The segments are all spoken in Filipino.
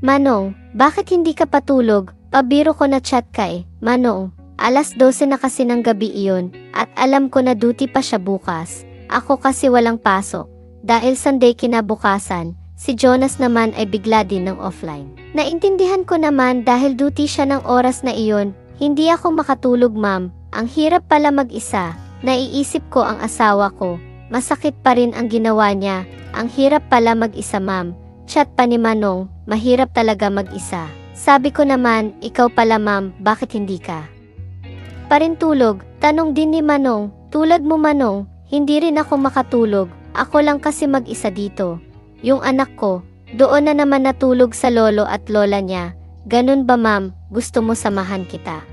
Manong, bakit hindi ka patulog? Pabiro ko na chat ka eh. Manong, alas 12 na kasi ng gabi iyon, at alam ko na duty pa siya bukas. Ako kasi walang pasok. Dahil Sunday kinabukasan, si Jonas naman ay bigla din ng offline. Naintindihan ko naman dahil duty siya ng oras na iyon. Hindi ako makatulog ma'am. Ang hirap pala mag-isa. Naiisip ko ang asawa ko. Masakit pa rin ang ginawa niya. Ang hirap pala mag-isa ma'am. Chat pa ni Manong, mahirap talaga mag-isa. Sabi ko naman, ikaw pala ma'am, bakit hindi ka parin tulog? Tanong din ni Manong, tulad mo Manong, hindi rin ako makatulog. Ako lang kasi mag-isa dito. Yung anak ko, doon na naman natulog sa lolo at lola niya. Ganun ba ma'am, gusto mo samahan kita?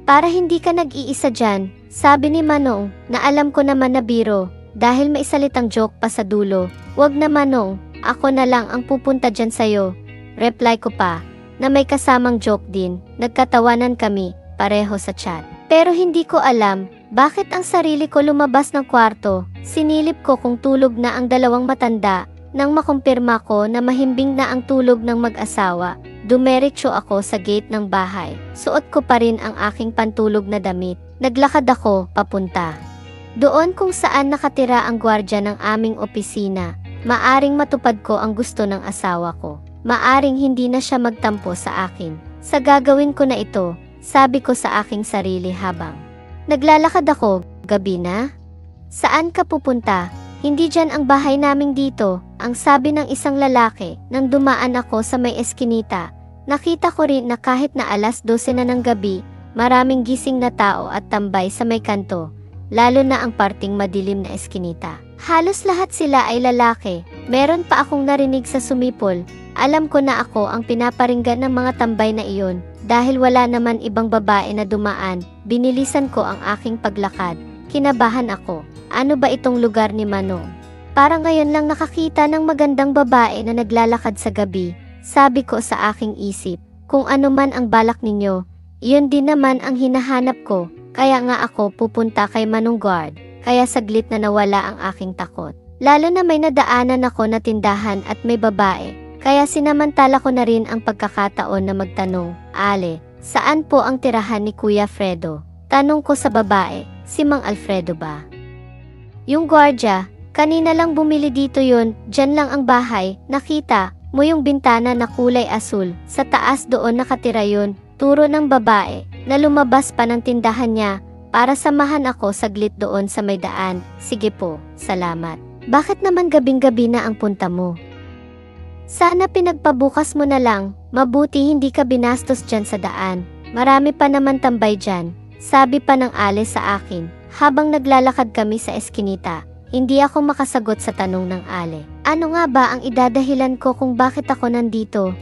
Para hindi ka nag-iisa dyan, sabi ni Manong, na alam ko naman na biro, dahil may salitang joke pa sa dulo. Wag na Manong, ako na lang ang pupunta dyan sa'yo. Reply ko pa, na may kasamang joke din. Nagkatawanan kami, pareho sa chat. Pero hindi ko alam, bakit ang sarili ko lumabas ng kwarto. Sinilip ko kung tulog na ang dalawang matanda. Nang makumpirma ko na mahimbing na ang tulog ng mag-asawa, dumiretso ako sa gate ng bahay. Suot ko pa rin ang aking pantulog na damit. Naglakad ako, papunta doon kung saan nakatira ang gwardya ng aming opisina. Maaring matupad ko ang gusto ng asawa ko. Maaring hindi na siya magtampo sa akin. Sa gagawin ko na ito, sabi ko sa aking sarili habang naglalakad ako. Gabi na? Saan ka pupunta? Hindi dyan ang bahay naming dito, ang sabi ng isang lalaki. Nang dumaan ako sa may eskinita, nakita ko rin na kahit na alas 12 na ng gabi, maraming gising na tao at tambay sa may kanto, lalo na ang parting madilim na eskinita. Halos lahat sila ay lalaki. Meron pa akong narinig sa sumipol. Alam ko na ako ang pinaparinggan ng mga tambay na iyon. Dahil wala naman ibang babae na dumaan, binilisan ko ang aking paglakad. Kinabahan ako. Ano ba itong lugar ni Manong? Parang ngayon lang nakakita ng magandang babae na naglalakad sa gabi. Sabi ko sa aking isip, kung ano man ang balak ninyo, iyon din naman ang hinahanap ko. Kaya nga ako pupunta kay Manong Guard. Kaya saglit na nawala ang aking takot. Lalo na may nadaanan ako na tindahan at may babae. Kaya sinamantala ko na rin ang pagkakataon na magtanong, Ale, saan po ang tirahan ni Kuya Fredo? Tanong ko sa babae, si Mang Alfredo ba? Yung gwardya, kanina lang bumili dito yun, dyan lang ang bahay. Nakita mo yung bintana na kulay asul, sa taas doon nakatira yun. Turo ng babae, na lumabas pa ng tindahan niya, para samahan ako saglit doon sa may daan. Sige po, salamat. Bakit naman gabing-gabi na ang punta mo? Sana pinagpabukas mo na lang, mabuti hindi ka binastos dyan sa daan. Marami pa naman tambay dyan, sabi pa ng Ale sa akin, habang naglalakad kami sa eskinita. Hindi ako makasagot sa tanong ng Ale. Ano nga ba ang idadahilan ko kung bakit ako nandito?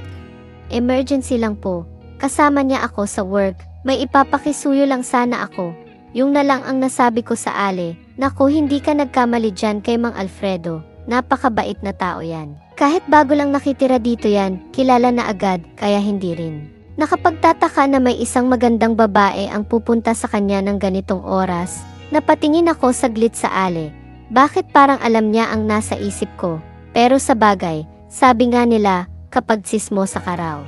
Emergency lang po. Kasama niya ako sa work, may ipapakisuyo lang sana ako. Yung na lang ang nasabi ko sa Ale. Naku, hindi ka nagkamali dyan kay Mang Alfredo. Napakabait na tao yan. Kahit bago lang nakitira dito yan, kilala na agad, kaya hindi rin nakapagtataka na may isang magandang babae ang pupunta sa kanya ng ganitong oras. Napatingin ako saglit sa Ale. Bakit parang alam niya ang nasa isip ko? Pero sa bagay, sabi nga nila, kapag sismosa ka raw,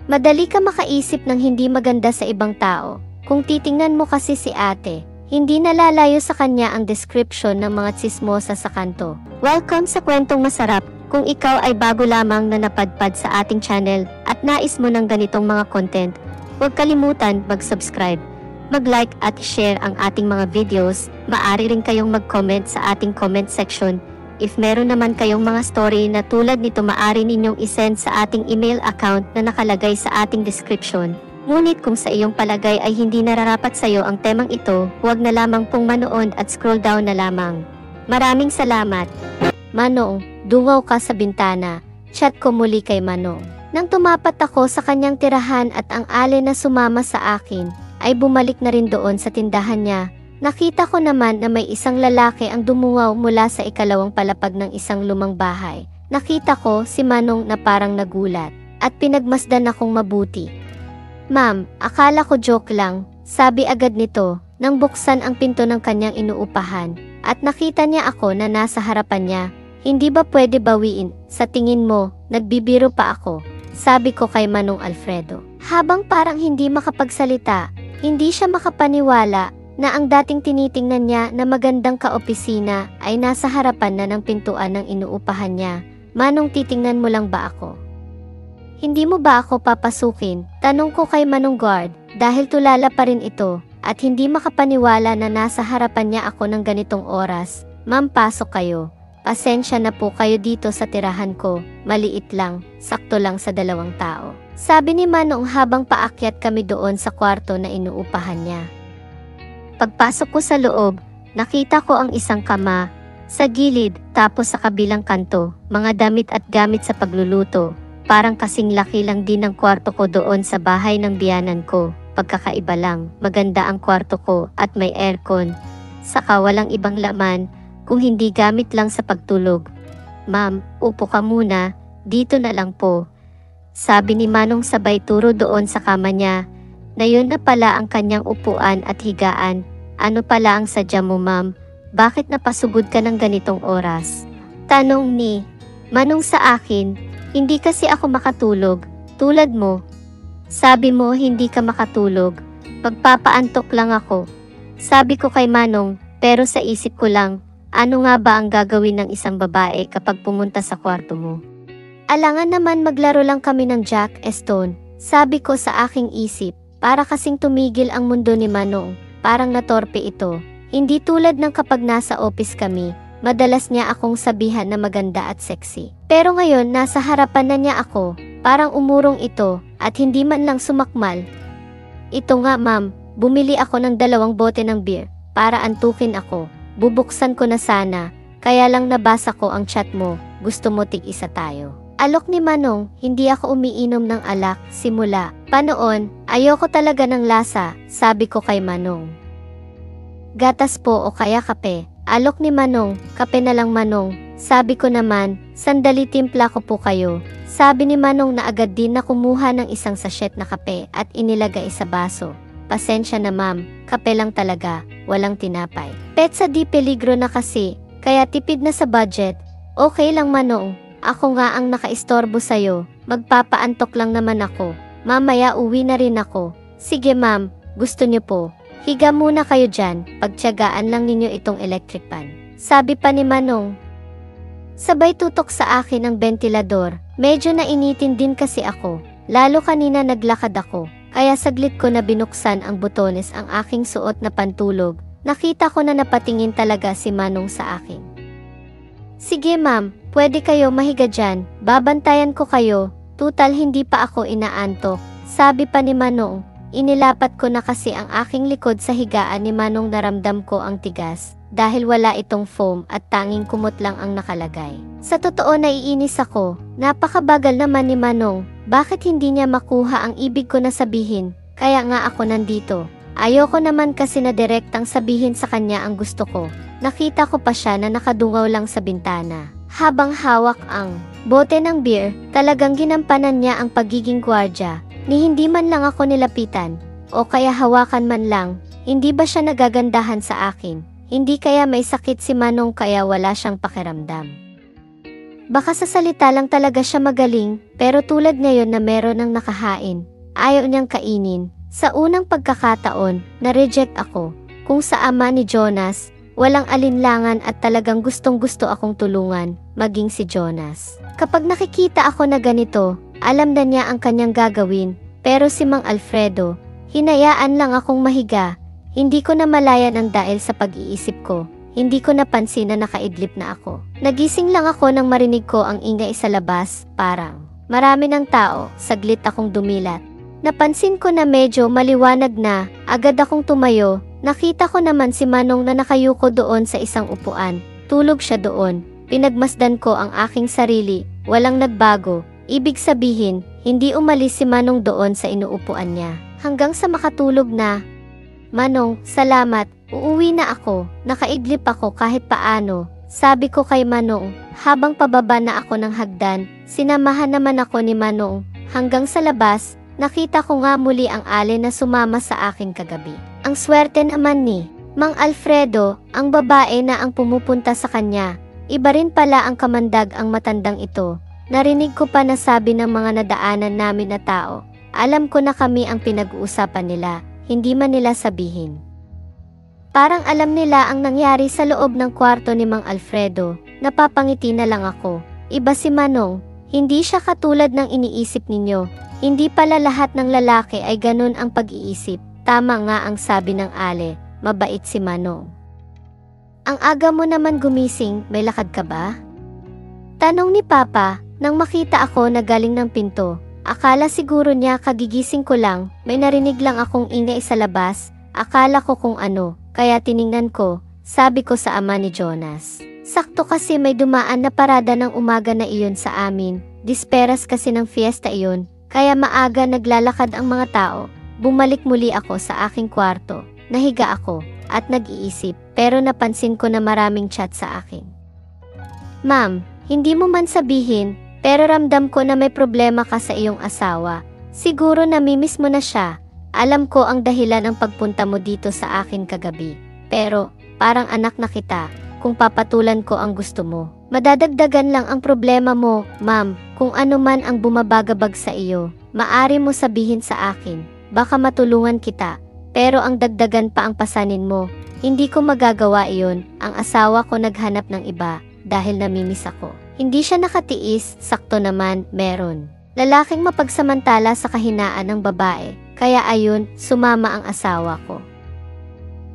madali ka makaisip ng hindi maganda sa ibang tao. Kung titingnan mo kasi si ate, hindi nalalayo sa kanya ang description ng mga tsismosa sa kanto. Welcome sa Kwentong Masarap. Kung ikaw ay bago lamang na napadpad sa ating channel at nais mo ng ganitong mga content, huwag kalimutan mag-subscribe, mag-like at share ang ating mga videos. Maaari rin kayong mag-comment sa ating comment section. If meron naman kayong mga story na tulad nito, maaari ninyong isend sa ating email account na nakalagay sa ating description. Ngunit kung sa iyong palagay ay hindi nararapat sa iyo ang temang ito, huwag na lamang pong manood at scroll down na lamang. Maraming salamat. Manong, dungaw ka sa bintana. Chat ko muli kay Manong. Nang tumapat ako sa kanyang tirahan at ang Ale na sumama sa akin, ay bumalik na rin doon sa tindahan niya. Nakita ko naman na may isang lalaki ang dumungaw mula sa ikalawang palapag ng isang lumang bahay. Nakita ko si Manong na parang nagulat at pinagmasdan akong mabuti. Ma'am, akala ko joke lang, sabi agad nito, nang buksan ang pinto ng kanyang inuupahan, at nakita niya ako na nasa harapan niya. Hindi ba pwede bawiin? Sa tingin mo, nagbibiro pa ako? sabi ko kay Manong Alfredo. Habang parang hindi makapagsalita, hindi siya makapaniwala na ang dating tinitingnan niya na magandang kaopisina ay nasa harapan na ng pintuan ng inuupahan niya. Manong, titingnan mo lang ba ako? Hindi mo ba ako papasukin? Tanong ko kay Manong Guard dahil tulala pa rin ito at hindi makapaniwala na nasa harapan niya ako ng ganitong oras. Ma'am, pasok kayo. Pasensya na po kayo dito sa tirahan ko. Maliit lang, sakto lang sa 2 tao. Sabi ni Manong habang paakyat kami doon sa kwarto na inuupahan niya. Pagpasok ko sa loob, nakita ko ang isang kama sa gilid, tapos sa kabilang kanto, mga damit at gamit sa pagluluto. Parang kasing laki lang din ang kwarto ko doon sa bahay ng biyanan ko. Pagkakaiba lang, maganda ang kwarto ko at may aircon. Saka walang ibang laman kung hindi gamit lang sa pagtulog. Ma'am, upo ka muna, dito na lang po. Sabi ni Manong sabay turo doon sa kama niya, na yun na pala ang kanyang upuan at higaan. Ano pala ang sadya mo, ma'am? Bakit napasugod ka ng ganitong oras? Tanong ni Manong sa akin. Hindi kasi ako makatulog, tulad mo. Sabi mo hindi ka makatulog, pagpapaantok lang ako. Sabi ko kay Manong, pero sa isip ko lang, ano nga ba ang gagawin ng isang babae kapag pumunta sa kwarto mo? Alangan naman maglaro lang kami ng Jack Stone, sabi ko sa aking isip, para kasing tumigil ang mundo ni Manong, parang natorpe ito. Hindi tulad ng kapag nasa office kami, madalas niya akong sabihan na maganda at sexy. Pero ngayon nasa harapan na niya ako, parang umurong ito at hindi man lang sumakmal. Ito nga ma'am, bumili ako ng 2 bote ng beer para antukin ako. Bubuksan ko na sana, kaya lang nabasa ko ang chat mo, gusto mo tig-isa tayo. Alok ni Manong, hindi ako umiinom ng alak simula pa noon, ayoko talaga ng lasa, sabi ko kay Manong. Gatas po o kaya kape. Alok ni Manong, kape na lang Manong. Sabi ko naman, sandali timpla ko po kayo. Sabi ni Manong na agad din na kumuha ng isang sachet na kape at inilagay sa baso. Pasensya na ma'am, kape lang talaga, walang tinapay. Petsa di peligro na kasi, kaya tipid na sa budget. Okay lang Manong, ako nga ang nakaistorbo sa'yo, magpapaantok lang naman ako. Mamaya uwi na rin ako. Sige ma'am, gusto niyo po. Higa muna kayo dyan, pagtiyagaan lang ninyo itong electric pan. Sabi pa ni Manong. Sabay tutok sa akin ang bentilador, medyo nainitin din kasi ako. Lalo kanina naglakad ako, kaya saglit ko na binuksan ang butones ang aking suot na pantulog. Nakita ko na napatingin talaga si Manong sa akin. Sige ma'am, pwede kayo mahiga dyan, babantayan ko kayo, tutal hindi pa ako inaantok. Sabi pa ni Manong. Inilapat ko na kasi ang aking likod sa higaan ni Manong, naramdam ko ang tigas dahil wala itong foam at tanging kumot lang ang nakalagay. Sa totoo naiinis ako, napakabagal naman ni Manong, bakit hindi niya makuha ang ibig ko na sabihin, kaya nga ako nandito. Ayoko naman kasi na direktang sabihin sa kanya ang gusto ko. Nakita ko pa siya na nakadungaw lang sa bintana. Habang hawak ang bote ng beer, talagang ginampanan niya ang pagiging gwardya. Ni hindi man lang ako nilapitan, o kaya hawakan man lang, hindi ba siya nagagandahan sa akin? Hindi kaya may sakit si Manong kaya wala siyang pakiramdam. Baka sa salita lang talaga siya magaling, pero tulad ngayon na meron ng nakahain, ayaw niyang kainin. Sa unang pagkakataon, na-reject ako. Kung sa ama ni Jonas, walang alinlangan at talagang gustong-gusto akong tulungan, maging si Jonas. Kapag nakikita ako na ganito, alam na niya ang kanyang gagawin, pero si Mang Alfredo, hinayaan lang akong mahiga. Hindi ko na malayan ang dahil sa pag-iisip ko. Hindi ko napansin na nakaidlip na ako. Nagising lang ako nang marinig ko ang ingay sa labas, parang marami ng tao, saglit akong dumilat. Napansin ko na medyo maliwanag na, agad akong tumayo. Nakita ko naman si Manong na nakayuko doon sa isang upuan. Tulog siya doon. Pinagmasdan ko ang aking sarili, walang nagbago. Ibig sabihin, hindi umalis si Manong doon sa inuupuan niya. Hanggang sa makatulog na. Manong, salamat, uuwi na ako. Nakaidlip ako kahit paano. Sabi ko kay Manong, habang pababa na ako ng hagdan, sinamahan naman ako ni Manong. Hanggang sa labas, nakita ko nga muli ang alin na sumama sa akin kagabi. Ang swerte naman ni Mang Alfredo, ang babae na ang pumupunta sa kanya. Iba rin pala ang kamandag ang matandang ito. Narinig ko pa na sabi ng mga nadaanan namin na tao. Alam ko na kami ang pinag-uusapan nila, hindi man nila sabihin. Parang alam nila ang nangyari sa loob ng kwarto ni Mang Alfredo. Napapangiti na lang ako. Iba si Manong, hindi siya katulad ng iniisip ninyo. Hindi pala lahat ng lalaki ay ganun ang pag-iisip. Tama nga ang sabi ng Ale, mabait si Manong. Ang aga mo naman gumising, may lakad ka ba? Tanong ni Papa, nang makita ako na galing ng pinto. Akala siguro niya kagigising ko lang, may narinig lang akong ingay sa labas. Akala ko kung ano, kaya tiningnan ko, sabi ko sa ama ni Jonas. Sakto kasi may dumaan na parada ng umaga na iyon sa amin. Disperas kasi ng fiesta iyon, kaya maaga naglalakad ang mga tao. Bumalik muli ako sa aking kwarto. Nahiga ako at nag-iisip, pero napansin ko na maraming chat sa akin. Ma'am, hindi mo man sabihin, pero ramdam ko na may problema ka sa iyong asawa. Siguro namimiss mo na siya. Alam ko ang dahilan ng pagpunta mo dito sa akin kagabi. Pero, parang anak na kita, kung papatulan ko ang gusto mo. Madadagdagan lang ang problema mo, ma'am. Kung ano man ang bumabagabag sa iyo, maari mo sabihin sa akin. Baka matulungan kita. Pero ang dagdagan pa ang pasanin mo. Hindi ko magagawa iyon. Ang asawa ko naghanap ng iba dahil namimiss ako. Hindi siya nakatiis, sakto naman, meron. Lalaking mapagsamantala sa kahinaan ng babae, kaya ayun, sumama ang asawa ko.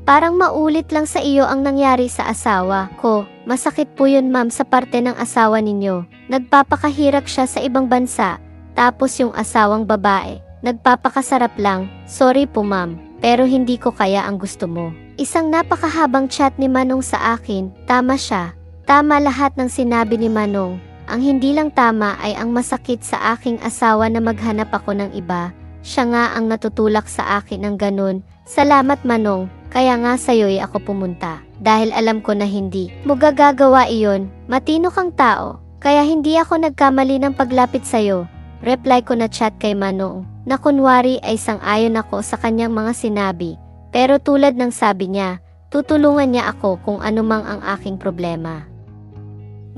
Parang maulit lang sa iyo ang nangyari sa asawa ko. Masakit po yun ma'am sa parte ng asawa ninyo. Nagpapakahirap siya sa ibang bansa, tapos yung asawang babae, nagpapakasarap lang. Sorry po ma'am, pero hindi ko kaya ang gusto mo. Isang napakahabang chat ni Manong sa akin, tama siya. Tama lahat ng sinabi ni Manong. Ang hindi lang tama ay ang masakit sa aking asawa na maghanap ako ng iba. Siya nga ang natutulak sa akin ng ganun. Salamat Manong, kaya nga sa'yo'y ako pumunta. Dahil alam ko na hindi mo gagagawa iyon. Matino kang tao, kaya hindi ako nagkamali ng paglapit sa'yo. Reply ko na chat kay Manong, na kunwari ay sang-ayon ako sa kanyang mga sinabi. Pero tulad ng sabi niya, tutulungan niya ako kung anumang ang aking problema.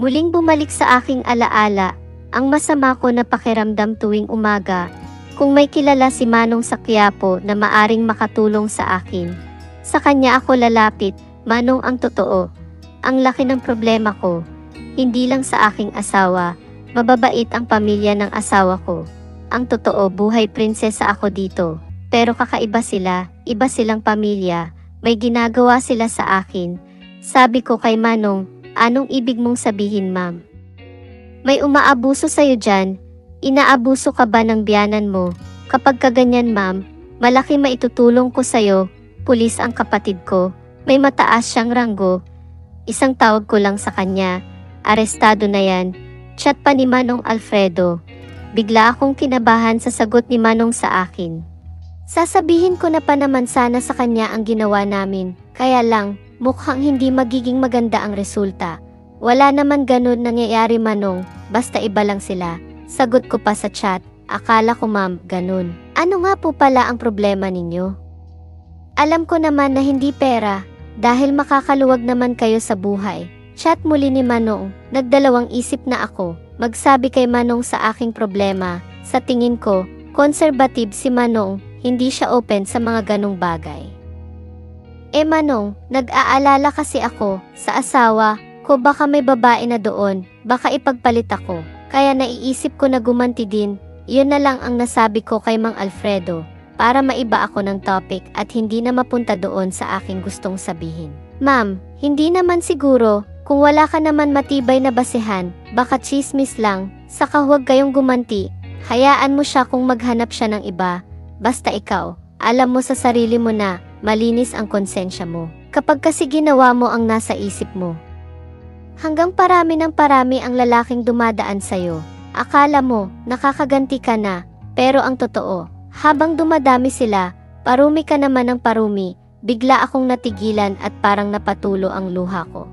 Muling bumalik sa aking alaala, ang masama ko na pakiramdam tuwing umaga, kung may kilala si Manong sa Quiapo na maaring makatulong sa akin. Sa kanya ako lalapit, Manong ang totoo. Ang laki ng problema ko, hindi lang sa aking asawa, mababait ang pamilya ng asawa ko. Ang totoo buhay prinsesa ako dito, pero kakaiba sila, iba silang pamilya, may ginagawa sila sa akin. Sabi ko kay Manong, anong ibig mong sabihin ma'am? May umaabuso sa'yo dyan? Inaabuso ka ba ng biyanan mo? Kapag kaganyan ma'am, malaki maitutulong ko sa'yo. Pulis ang kapatid ko. May mataas siyang ranggo. Isang tawag ko lang sa kanya. Arestado na yan. Chat pa ni Manong Alfredo. Bigla akong kinabahan sa sagot ni Manong sa akin. Sasabihin ko na pa naman sana sa kanya ang ginawa namin. Kaya lang, mukhang hindi magiging maganda ang resulta. Wala naman ganun nangyayari Manong, basta iba lang sila. Sagot ko pa sa chat, akala ko ma'am, ganun. Ano nga po pala ang problema ninyo? Alam ko naman na hindi pera, dahil makakaluwag naman kayo sa buhay. Chat muli ni Manong, nagdalawang isip na ako, magsabi kay Manong sa aking problema. Sa tingin ko, conservative si Manong, hindi siya open sa mga ganong bagay. Manong, nag-aalala kasi ako sa asawa ko, baka may babae na doon, baka ipagpalit ako. Kaya naiisip ko na gumanti din. Yun na lang ang nasabi ko kay Mang Alfredo para maiba ako ng topic at hindi na mapunta doon sa aking gustong sabihin. Ma'am, hindi naman siguro, kung wala ka naman matibay na basehan, baka chismis lang, saka huwag kayong gumanti. Hayaan mo siya kung maghanap siya ng iba. Basta ikaw, alam mo sa sarili mo na malinis ang konsensya mo. Kapag kasi ginawa mo ang nasa isip mo. Hanggang parami ng parami ang lalaking dumadaan sa'yo. Akala mo, nakakaganti ka na, pero ang totoo, habang dumadami sila, parumi ka naman ng parumi, bigla akong natigilan at parang napatulo ang luha ko.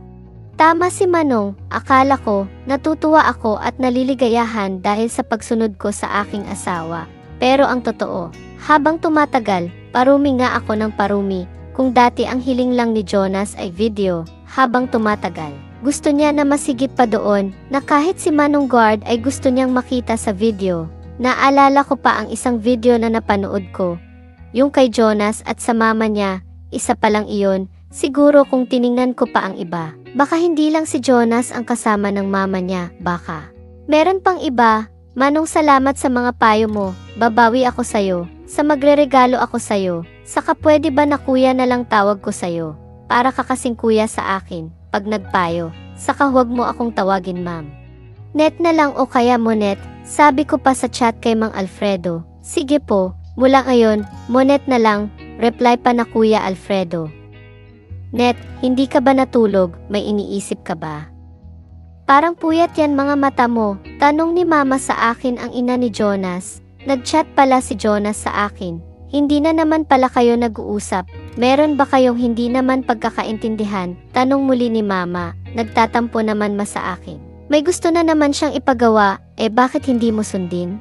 Tama si Manong, akala ko, natutuwa ako at naliligayahan dahil sa pagsunod ko sa aking asawa. Pero ang totoo, habang tumatagal, parumi nga ako ng parumi, kung dati ang hiling lang ni Jonas ay video, habang tumatagal. Gusto niya na masigit pa doon, na kahit si Manong Guard ay gusto niyang makita sa video. Naalala ko pa ang isang video na napanood ko. Yung kay Jonas at sa mama niya, isa pa lang iyon. Siguro kung tiningnan ko pa ang iba, baka hindi lang si Jonas ang kasama ng mama niya, baka. Meron pang iba. Manong, salamat sa mga payo mo, babawi ako sayo, sa magreregalo ako sayo, saka pwede ba na kuya na lang tawag ko sayo, para ka kasing kuya sa akin. Pag nagpayo, saka huwag mo akong tawagin ma'am. Net na lang o kaya Monet, sabi ko pa sa chat kay Mang Alfredo. Sige po, mula ngayon, Monet na lang, reply pa na Kuya Alfredo. Net, hindi ka ba natulog, may iniisip ka ba? Parang puyat yan mga mata mo, tanong ni mama sa akin ang ina ni Jonas. Nag-chat pala si Jonas sa akin. Hindi na naman pala kayo nag-uusap. Meron ba kayong hindi naman pagkakaintindihan? Tanong muli ni mama, nagtatampo naman sa akin. May gusto na naman siyang ipagawa, bakit hindi mo sundin?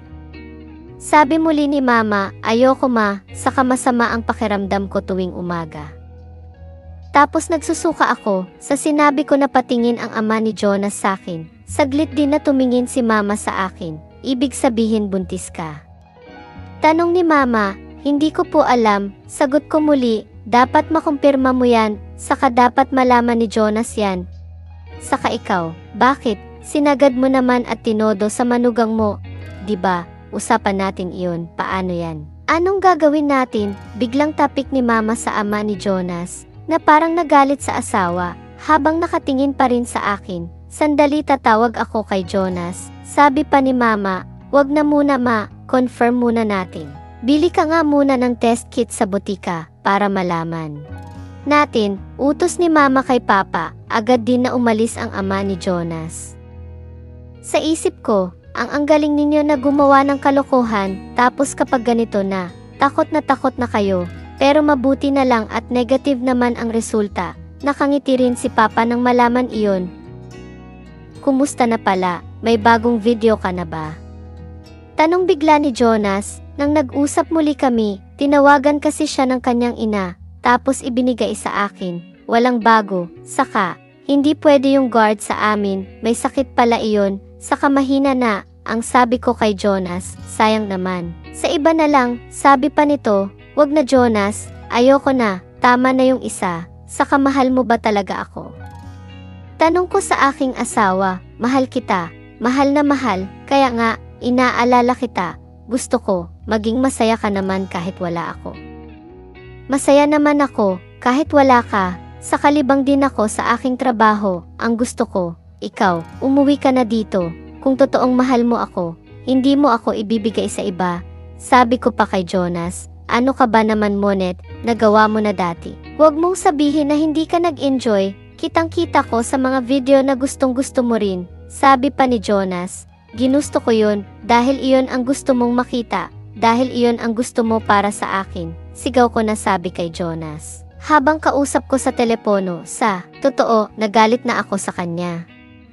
Sabi muli ni mama, ayoko ma, saka masama ang pakiramdam ko tuwing umaga. Tapos nagsusuka ako, sa sinabi ko na patingin ang ama ni Jonas sa akin. Saglit din na tumingin si mama sa akin, ibig sabihin buntis ka. Tanong ni mama, hindi ko po alam, sagot ko muli, dapat makumpirma mo yan, saka dapat malaman ni Jonas yan. Saka ikaw, bakit? Sinagad mo naman at tinodo sa manugang mo, diba? Usapan natin iyon, paano yan? Anong gagawin natin? Biglang tapik ni mama sa ama ni Jonas, na parang nagalit sa asawa, habang nakatingin pa rin sa akin. Sandali tatawag ako kay Jonas, sabi pa ni mama, wag na muna ma, confirm muna natin. Bili ka nga muna ng test kit sa butika, para malaman natin. Utos ni mama kay papa, agad din na umalis ang ama ni Jonas. Sa isip ko, ang galing ninyo na gumawa ng kalokohan, tapos kapag ganito na takot na kayo, pero mabuti na lang at negative naman ang resulta. Nakangiti rin si papa nang malaman iyon. Kumusta na pala, may bagong video ka na ba? Tanong bigla ni Jonas. Nang nag-usap muli kami, tinawagan kasi siya ng kanyang ina, tapos ibinigay sa akin. Walang bago, saka, hindi pwede yung guard sa amin, may sakit pala iyon, saka mahina na, ang sabi ko kay Jonas, sayang naman. Sa iba na lang, sabi pa nito, wag na Jonas, ayoko na, tama na yung isa, saka mahal mo ba talaga ako? Tanong ko sa aking asawa, mahal kita, mahal na mahal, kaya nga, inaalala kita. Gusto ko, maging masaya ka naman kahit wala ako. Masaya naman ako, kahit wala ka, saka libang din ako sa aking trabaho. Ang gusto ko, ikaw, umuwi ka na dito. Kung totoong mahal mo ako, hindi mo ako ibibigay sa iba. Sabi ko pa kay Jonas, ano ka ba naman Monet, nagawa mo na dati. Huwag mong sabihin na hindi ka nag-enjoy, kitang-kita ko sa mga video na gustong-gusto mo rin. Sabi pa ni Jonas, ginusto ko yun, dahil iyon ang gusto mong makita, dahil iyon ang gusto mo para sa akin. Sigaw ko na sabi kay Jonas. Habang kausap ko sa telepono, totoo, nagalit na ako sa kanya.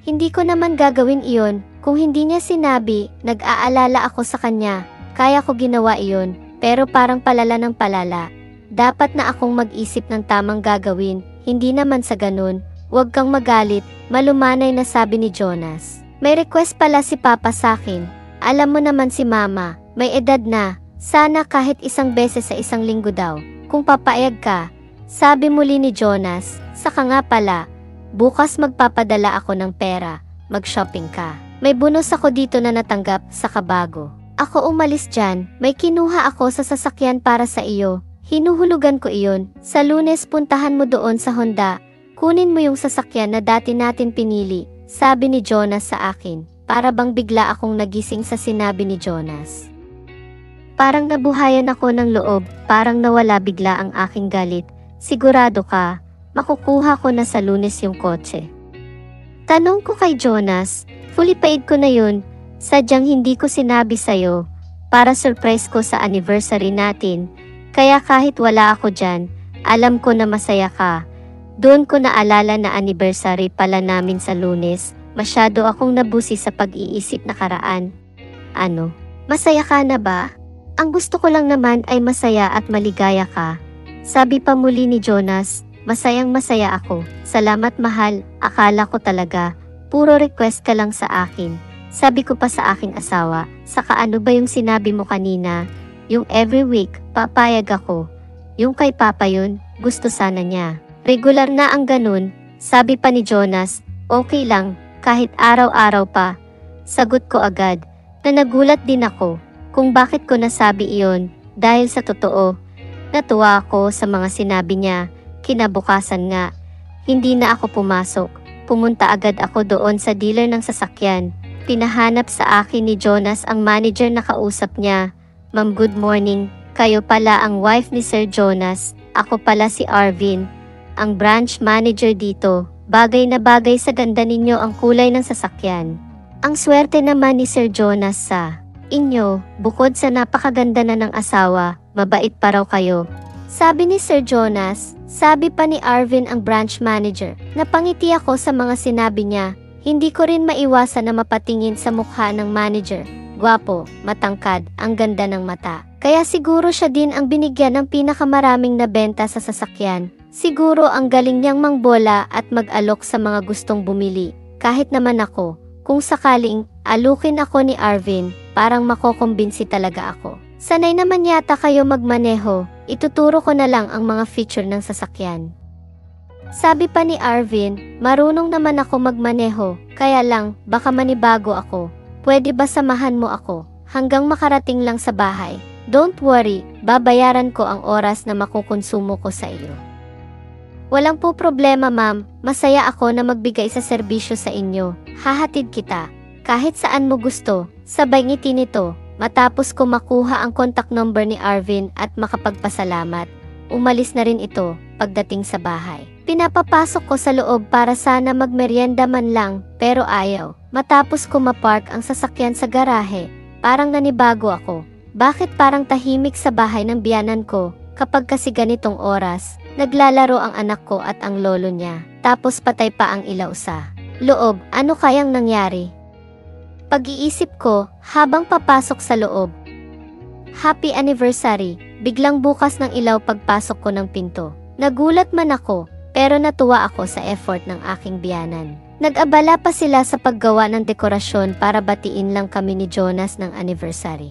Hindi ko naman gagawin iyon, kung hindi niya sinabi, nag-aalala ako sa kanya, kaya ko ginawa iyon, pero parang palala ng palala. Dapat na akong mag-isip ng tamang gagawin, hindi naman sa ganun, huwag kang magalit, malumanay na sabi ni Jonas. May request pala si Papa sa akin. Alam mo naman si Mama, may edad na. Sana kahit isang beses sa isang linggo daw. Kung papayag ka. Sabi muli ni Jonas, saka nga pala, bukas magpapadala ako ng pera. Mag-shopping ka. May bonus ako dito na natanggap sa kabago. Ako umalis dyan, may kinuha ako sa sasakyan para sa iyo. Hinuhulugan ko iyon. Sa Lunes puntahan mo doon sa Honda. Kunin mo yung sasakyan na dati natin pinili. Sabi ni Jonas sa akin, para bang bigla akong nagising sa sinabi ni Jonas. Parang nabuhayan ako ng loob, parang nawala bigla ang aking galit. Sigurado ka, makukuha ko na sa Lunes yung kotse. Tanong ko kay Jonas, fully paid ko na yun, sadyang hindi ko sinabi sa'yo, para surprise ko sa anniversary natin, kaya kahit wala ako dyan, alam ko na masaya ka. Doon ko naalala na anniversary pala namin sa Lunes, masyado akong nabusi sa pag-iisip nakaraan. Ano? Masaya ka na ba? Ang gusto ko lang naman ay masaya at maligaya ka. Sabi pa muli ni Jonas, Masayang masaya ako. Salamat mahal, akala ko talaga. Puro request ka lang sa akin. Sabi ko pa sa aking asawa, saka ano ba yung sinabi mo kanina? Yung every week, papayag ako. Yung kay Papa yun, gusto sana niya. Regular na ang ganun, sabi pa ni Jonas, okay lang, kahit araw-araw pa. Sagot ko agad, na nagulat din ako, kung bakit ko nasabi iyon, dahil sa totoo. Natuwa ako sa mga sinabi niya, kinabukasan nga. Hindi na ako pumasok, pumunta agad ako doon sa dealer ng sasakyan. Pinahanap sa akin ni Jonas ang manager na kausap niya. Ma'am, good morning. Kayo pala ang wife ni Sir Jonas. Ako pala si Arvin, ang branch manager dito. Bagay na bagay sa ganda ninyo ang kulay ng sasakyan. Ang swerte naman ni Sir Jonas sa inyo, bukod sa napakaganda na ng asawa, mabait pa raw kayo. Sabi ni Sir Jonas, sabi pa ni Arvin ang branch manager. Napangiti ako sa mga sinabi niya. Hindi ko rin maiwasan na mapatingin sa mukha ng manager. Gwapo, matangkad, ang ganda ng mata. Kaya siguro siya din ang binigyan ng pinakamaraming nabenta sa sasakyan. Siguro ang galing niyang mangbola at mag-alok sa mga gustong bumili. Kahit naman ako, kung sakaling alukin ako ni Arvin, parang makokumbinsi talaga ako. Sanay naman yata kayo magmaneho, ituturo ko na lang ang mga feature ng sasakyan. Sabi pa ni Arvin, marunong naman ako magmaneho, kaya lang, baka manibago ako. Pwede ba samahan mo ako, hanggang makarating lang sa bahay? Don't worry, babayaran ko ang oras na makukonsumo ko sa iyo. Walang po problema ma'am, masaya ako na magbigay sa serbisyo sa inyo. Hahatid kita, kahit saan mo gusto, sabay ngiti nito. Matapos ko makuha ang contact number ni Arvin at makapagpasalamat, umalis na rin ito pagdating sa bahay. Pinapapasok ko sa loob para sana magmeryenda man lang, pero ayaw. Matapos ko mapark ang sasakyan sa garahe, parang nanibago ako. Bakit parang tahimik sa bahay ng biyanan ko kapag kasi ganitong oras, naglalaro ang anak ko at ang lolo niya, tapos patay pa ang ilaw sa loob, ano kayang nangyari? Pag-iisip ko habang papasok sa loob. Happy anniversary, biglang bukas ng ilaw pagpasok ko ng pinto. Nagulat man ako, pero natuwa ako sa effort ng aking biyanan. Nag-abala pa sila sa paggawa ng dekorasyon para batiin lang kami ni Jonas ng anniversary.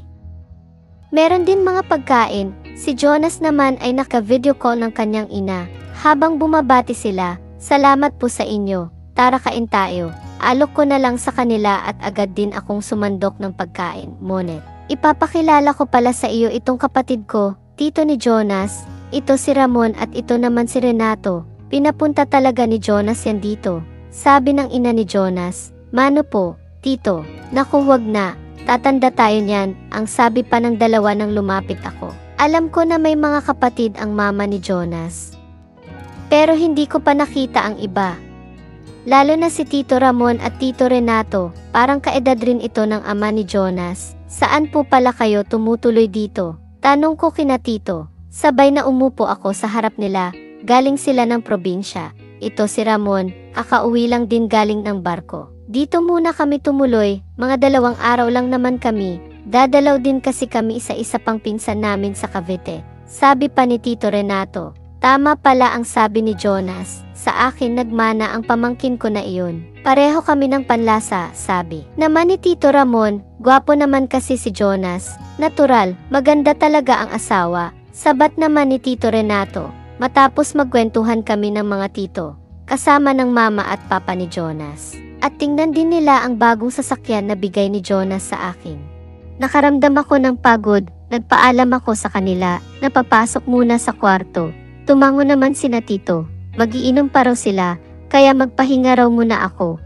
Meron din mga pagkain, si Jonas naman ay naka-video call ng kanyang ina. Habang bumabati sila, salamat po sa inyo, tara kain tayo. Alok ko na lang sa kanila at agad din akong sumandok ng pagkain, Monet. Ipapakilala ko pala sa iyo itong kapatid ko, tito ni Jonas, ito si Ramon at ito naman si Renato. Pinapunta talaga ni Jonas yan dito. Sabi ng ina ni Jonas, mano po, tito, naku wag na, tatanda tayo niyan, ang sabi pa ng dalawa nang lumapit ako. Alam ko na may mga kapatid ang mama ni Jonas, pero hindi ko pa nakita ang iba. Lalo na si Tito Ramon at Tito Renato, parang kaedad rin ito ng ama ni Jonas. Saan po pala kayo tumutuloy dito? Tanong ko kina Tito. Sabay na umupo ako sa harap nila, galing sila ng probinsya. Ito si Ramon, kakauwi lang din galing ng barko. Dito muna kami tumuloy, mga 2 araw lang naman kami. Dadalaw din kasi kami sa isa pang pinsan namin sa Cavite. Sabi pa ni Tito Renato. Tama pala ang sabi ni Jonas, sa akin nagmana ang pamangkin ko na iyon. Pareho kami ng panlasa, sabi. Naman ni Tito Ramon, gwapo naman kasi si Jonas. Natural, maganda talaga ang asawa. Sabat naman ni Tito Renato. Matapos magkwentuhan kami ng mga tito, kasama ng mama at papa ni Jonas. At tingnan din nila ang bagong sasakyan na bigay ni Jonas sa akin. Nakaramdam ako ng pagod, nagpaalam ako sa kanila, napapasok muna sa kwarto. Tumango naman sina tito, magiinom pa raw sila, kaya magpahinga raw muna ako.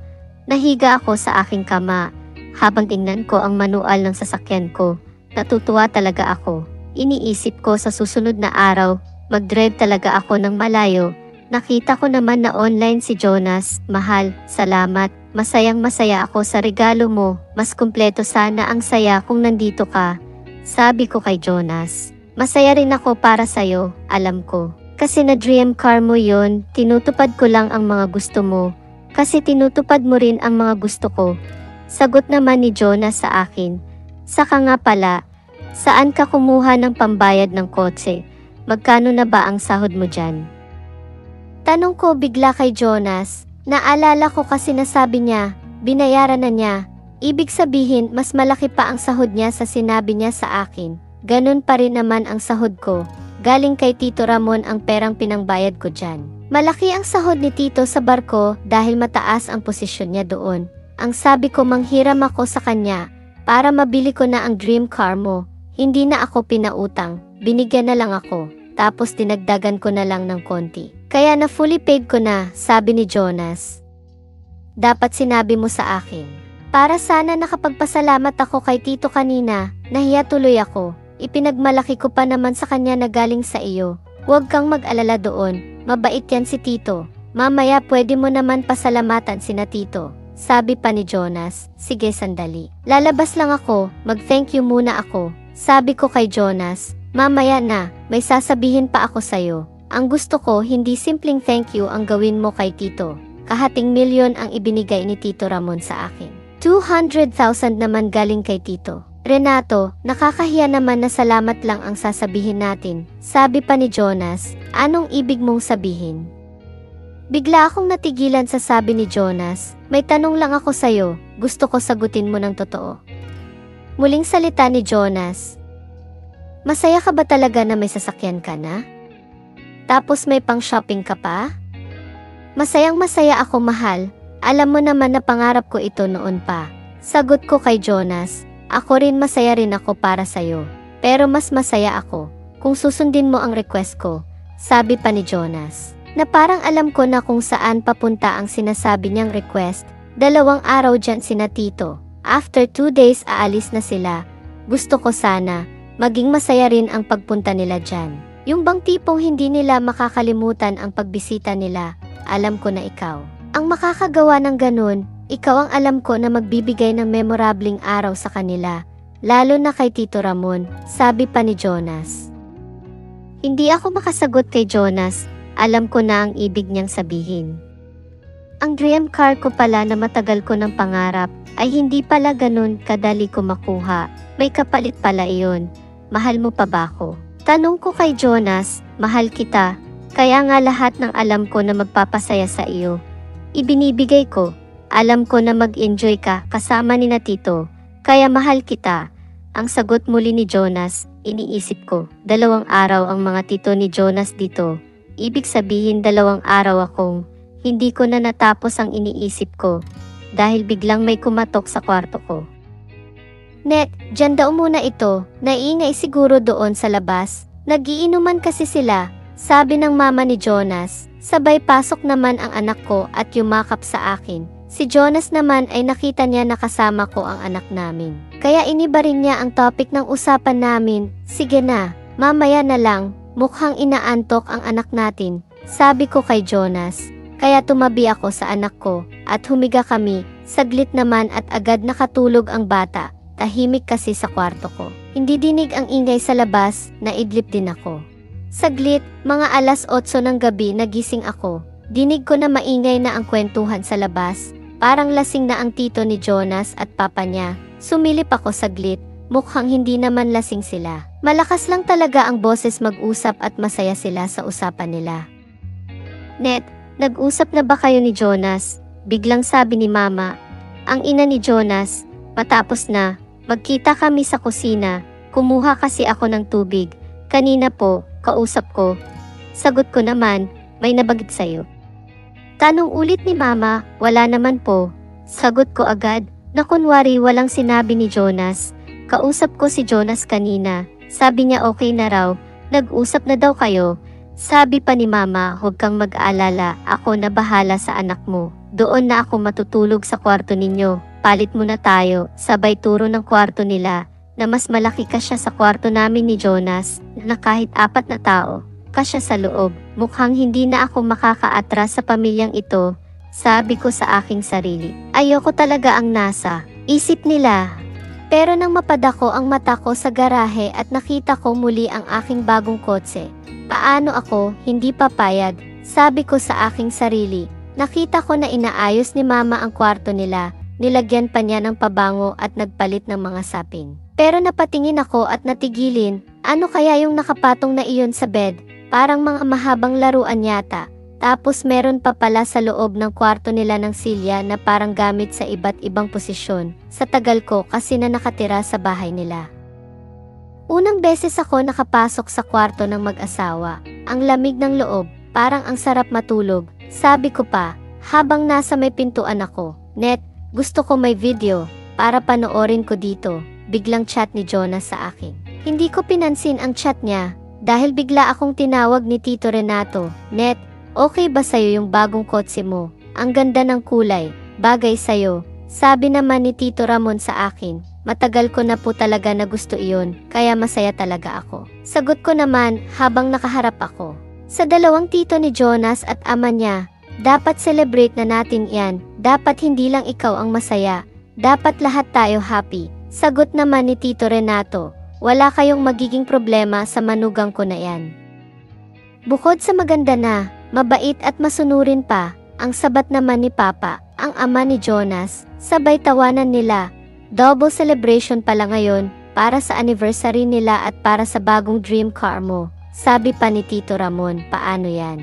Nahiga ako sa aking kama, habang tingnan ko ang manual ng sasakyan ko. Natutuwa talaga ako. Iniisip ko sa susunod na araw, mag-drive talaga ako ng malayo. Nakita ko naman na online si Jonas. Mahal, salamat. Masayang masaya ako sa regalo mo. Mas kumpleto sana ang saya kung nandito ka. Sabi ko kay Jonas. Masaya rin ako para sa'yo, alam ko. Kasi na dream car mo yon, tinutupad ko lang ang mga gusto mo. Kasi tinutupad mo rin ang mga gusto ko. Sagot naman ni Jonas sa akin. Saka nga pala, saan ka kumuha ng pambayad ng kotse? Magkano na ba ang sahod mo dyan? Tanong ko bigla kay Jonas. Naalala ko kasi nasabi niya, binayaran na niya. Ibig sabihin mas malaki pa ang sahod niya sa sinabi niya sa akin. Ganun pa rin naman ang sahod ko. Galing kay Tito Ramon ang perang pinangbayad ko dyan. Malaki ang sahod ni Tito sa barko dahil mataas ang posisyon niya doon. Ang sabi ko manghiram ako sa kanya para mabili ko na ang dream car mo. Hindi na ako pinautang, binigyan na lang ako. Tapos dinagdagan ko na lang ng konti. Kaya na fully paid ko na, sabi ni Jonas. Dapat sinabi mo sa akin. Para sana nakapagpasalamat ako kay Tito kanina, nahiya tuloy ako. Ipinagmalaki ko pa naman sa kanya na galing sa iyo. Huwag kang mag-alala doon, mabait yan si Tito. Mamaya pwede mo naman pasalamatan sina Tito. Sabi pa ni Jonas, sige sandali. Lalabas lang ako, mag-thank you muna ako. Sabi ko kay Jonas, mamaya na, may sasabihin pa ako sa'yo. Ang gusto ko hindi simpleng thank you ang gawin mo kay Tito. Kahating milyon ang ibinigay ni Tito Ramon sa akin. 200,000 naman galing kay Tito. Renato, nakakahiya naman na salamat lang ang sasabihin natin. Sabi pa ni Jonas, anong ibig mong sabihin? Bigla akong natigilan sa sabi ni Jonas, may tanong lang ako sa'yo, gusto ko sagutin mo ng totoo. Muling salita ni Jonas, masaya ka ba talaga na may sasakyan ka na? Tapos may pang shopping ka pa? Masayang masaya ako mahal, alam mo naman na pangarap ko ito noon pa. Sagot ko kay Jonas, ako rin masaya rin ako para sa'yo. Pero mas masaya ako kung susundin mo ang request ko, sabi pa ni Jonas. Na parang alam ko na kung saan papunta ang sinasabi niyang request. 2 araw dyan sina Tito. After 2 days aalis na sila. Gusto ko sana, maging masaya rin ang pagpunta nila dyan. Yung bang tipong hindi nila makakalimutan ang pagbisita nila, alam ko na ikaw. Ang makakagawa ng ganun, ikaw ang alam ko na magbibigay ng memorableng araw sa kanila, lalo na kay Tito Ramon, sabi pa ni Jonas. Hindi ako makasagot kay Jonas, alam ko na ang ibig niyang sabihin. Ang dream car ko pala na matagal ko ng pangarap, ay hindi pala ganun kadali ko makuha, may kapalit pala iyon, mahal mo pa ba ako? Tanong ko kay Jonas, mahal kita, kaya nga lahat ng alam ko na magpapasaya sa iyo. Ibinibigay ko, alam ko na mag-enjoy ka kasama ni na Tito, kaya mahal kita. Ang sagot muli ni Jonas, iniisip ko, 2 araw ang mga tito ni Jonas dito. Ibig sabihin 2 araw akong, hindi ko na natapos ang iniisip ko, dahil biglang may kumatok sa kwarto ko. Net, dyan daw muna ito, naiingay siguro doon sa labas. Nagiinuman kasi sila, sabi ng mama ni Jonas. Sabay pasok naman ang anak ko at yumakap sa akin. Si Jonas naman ay nakita niya na kasama ko ang anak namin. Kaya iniba rin niya ang topic ng usapan namin. Sige na, mamaya na lang, mukhang inaantok ang anak natin, sabi ko kay Jonas. Kaya tumabi ako sa anak ko at humiga kami, saglit naman at agad nakatulog ang bata. Tahimik kasi sa kwarto ko. Hindi dinig ang ingay sa labas, naidlip din ako. Saglit, mga 8:00 ng gabi nagising ako. Dinig ko na maingay na ang kwentuhan sa labas. Parang lasing na ang tito ni Jonas at papa niya. Sumilip ako saglit, mukhang hindi naman lasing sila. Malakas lang talaga ang boses mag-usap at masaya sila sa usapan nila. Net, nag-usap na ba kayo ni Jonas? Biglang sabi ni mama. Ang ina ni Jonas, matapos na. Magkita kami sa kusina, kumuha kasi ako ng tubig. Kanina po, kausap ko. Sagot ko naman, may nabagit sa'yo. Tanong ulit ni mama, wala naman po. Sagot ko agad, na kunwari walang sinabi ni Jonas. Kausap ko si Jonas kanina, sabi niya okay na raw, nag-usap na daw kayo. Sabi pa ni mama, huwag kang mag-aalala, ako na bahala sa anak mo. Doon na ako matutulog sa kwarto ninyo. Palit muna tayo, sabay turo ng kwarto nila, na mas malaki kasya sa kwarto namin ni Jonas, na kahit 4 na tao, kasya sa loob. Mukhang hindi na ako makakaatras sa pamilyang ito, sabi ko sa aking sarili. Ayoko talaga ang nasa isip nila. Pero nang mapadako ang mata ko sa garahe at nakita ko muli ang aking bagong kotse, paano ako hindi papayag, sabi ko sa aking sarili. Nakita ko na inaayos ni mama ang kwarto nila. Nilagyan pa niya ng pabango at nagpalit ng mga sapin. Pero napatingin ako at natigilin, ano kaya yung nakapatong na iyon sa bed? Parang mga mahabang laruan yata. Tapos meron pa pala sa loob ng kwarto nila ng silya na parang gamit sa iba't ibang posisyon. Sa tagal ko kasi na nakatira sa bahay nila. Unang beses ako nakapasok sa kwarto ng mag-asawa. Ang lamig ng loob, parang ang sarap matulog. Sabi ko pa, habang nasa may pintuan ako, "Net, gusto ko may video, para panoorin ko dito." Biglang chat ni Jonas sa akin. Hindi ko pinansin ang chat niya, dahil bigla akong tinawag ni Tito Renato. "Net, okay ba sa'yo yung bagong kotse mo? Ang ganda ng kulay, bagay sa'yo." Sabi naman ni Tito Ramon sa akin, matagal ko na po talaga na gusto iyon, kaya masaya talaga ako. Sagot ko naman habang nakaharap ako sa dalawang tito ni Jonas at ama niya. Dapat celebrate na natin yan, dapat hindi lang ikaw ang masaya, dapat lahat tayo happy. Sagot naman ni Tito Renato, wala kayong magiging problema sa manugang ko na yan. Bukod sa maganda na, mabait at masunurin pa, ang sabat naman ni Papa, ang ama ni Jonas, sabay tawanan nila. Double celebration pala ngayon, para sa anniversary nila at para sa bagong dream car mo. Sabi pa ni Tito Ramon, paano yan?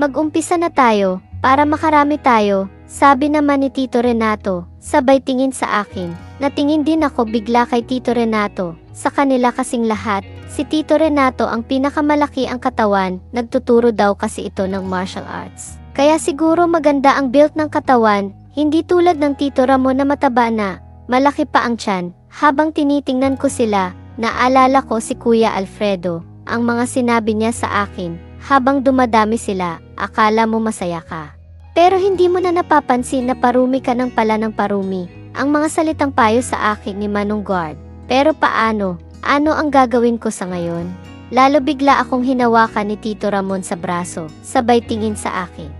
Mag-umpisa na tayo, para makarami tayo, sabi naman ni Tito Renato, sabay tingin sa akin. Natingin din ako bigla kay Tito Renato. Sa kanila kasing lahat, si Tito Renato ang pinakamalaki ang katawan, nagtuturo daw kasi ito ng martial arts. Kaya siguro maganda ang build ng katawan, hindi tulad ng Tito Ramon na mataba na, malaki pa ang tiyan. Habang tinitingnan ko sila, naalala ko si Kuya Alfredo, ang mga sinabi niya sa akin, habang dumadami sila, akala mo masaya ka. Pero hindi mo na napapansin na parumi ka ng pala ng parumi. Ang mga salitang payo sa akin ni Manong Guard. Pero paano? Ano ang gagawin ko sa ngayon? Lalo bigla akong hinawakan ni Tito Ramon sa braso, sabay tingin sa akin.